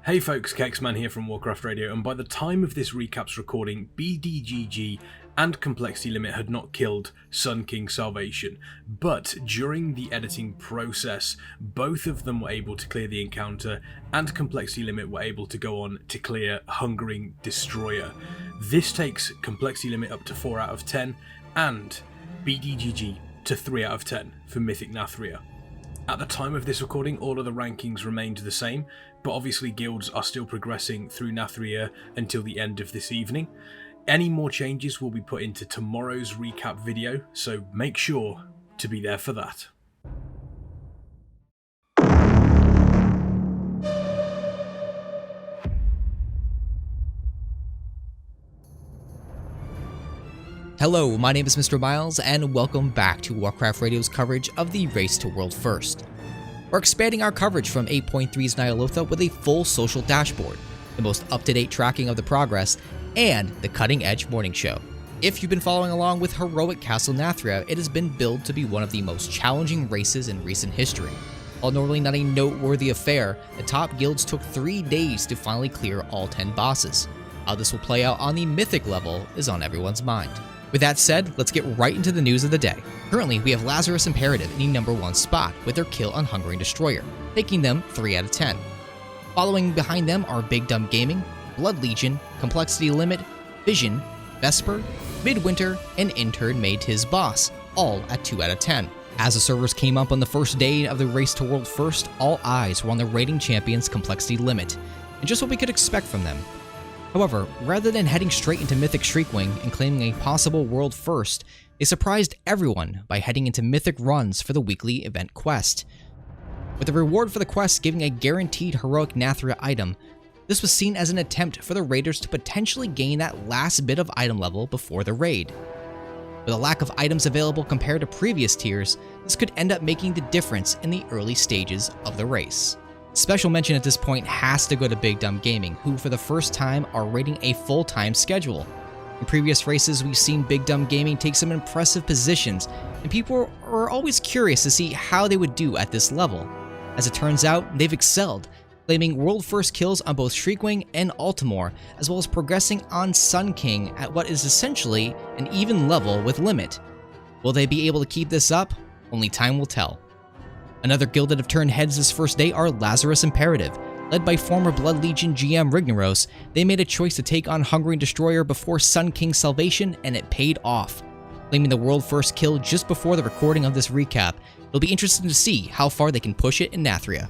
Hey folks, Kexman here from Warcraft Radio, and by the time of this recap's recording, BDGG and Complexity Limit had not killed Sun King Salvation, but during the editing process, both of them were able to clear the encounter, and Complexity Limit were able to go on to clear Hungering Destroyer. This takes Complexity Limit up to 4 out of 10, and BDGG to 3 out of 10 for Mythic Nathria. At the time of this recording, all of the rankings remained the same, but obviously guilds are still progressing through Nathria until the end of this evening. Any more changes will be put into tomorrow's recap video, so make sure to be there for that. Hello, my name is Mr. Miles, and welcome back to Warcraft Radio's coverage of the Race to World First. We're expanding our coverage from 8.3's Ny'alotha with a full social dashboard, the most up-to-date tracking of the progress, and the cutting-edge morning show. If you've been following along with heroic Castle Nathria, it has been billed to be one of the most challenging races in recent history. While normally not a noteworthy affair, the top guilds took 3 days to finally clear all 10 bosses. How this will play out on the mythic level is on everyone's mind. With that said, let's get right into the news of the day. Currently, we have Lazarus Imperative in the #1 spot with their kill on Hungering Destroyer, making them 3 out of 10. Following behind them are Big Dumb Gaming, Blood Legion, Complexity Limit, Vision, Vesper, Midwinter, and Intern made his boss, all at 2 out of 10. As the servers came up on the first day of the Race to World First, all eyes were on the raiding champions Complexity Limit, and just what we could expect from them. However, rather than heading straight into Mythic Shriekwing and claiming a possible world first, they surprised everyone by heading into Mythic runs for the weekly event quest. With the reward for the quest giving a guaranteed heroic Nathria item, this was seen as an attempt for the raiders to potentially gain that last bit of item level before the raid. With a lack of items available compared to previous tiers, this could end up making the difference in the early stages of the race. Special mention at this point has to go to Big Dumb Gaming, who for the first time are raiding a full-time schedule. In previous races, we've seen Big Dumb Gaming take some impressive positions, and people are always curious to see how they would do at this level. As it turns out, they've excelled, claiming world-first kills on both Shriekwing and Altimore, as well as progressing on Sun King at what is essentially an even level with Limit. Will they be able to keep this up? Only time will tell. Another guild that have turned heads this first day are Lazarus Imperative. Led by former Blood Legion GM Rignaros, they made a choice to take on Hungering Destroyer before Sun King Salvation, and it paid off. Claiming the world first kill just before the recording of this recap, it'll be interesting to see how far they can push it in Nathria.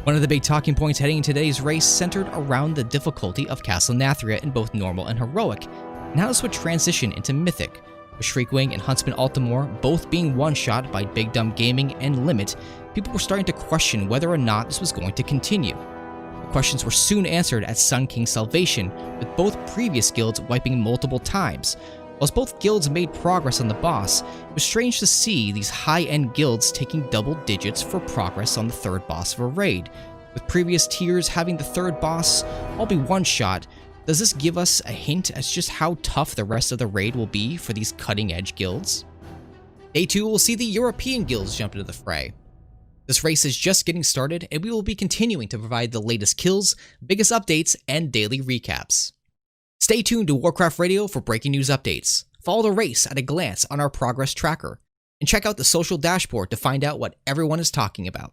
One of the big talking points heading into today's race centered around the difficulty of Castle Nathria in both normal and heroic, and how this would transition into Mythic. With Shriekwing and Huntsman Altimore both being one-shot by Big Dumb Gaming and Limit, people were starting to question whether or not this was going to continue. The questions were soon answered at Sun King Salvation, with both previous guilds wiping multiple times. Whilst both guilds made progress on the boss, it was strange to see these high-end guilds taking double digits for progress on the third boss of a raid. With previous tiers having the third boss all be one-shot, does this give us a hint as just how tough the rest of the raid will be for these cutting-edge guilds? Day 2 will see the European guilds jump into the fray. This race is just getting started, and we will be continuing to provide the latest kills, biggest updates, and daily recaps. Stay tuned to Warcraft Radio for breaking news updates. Follow the race at a glance on our progress tracker, and check out the social dashboard to find out what everyone is talking about.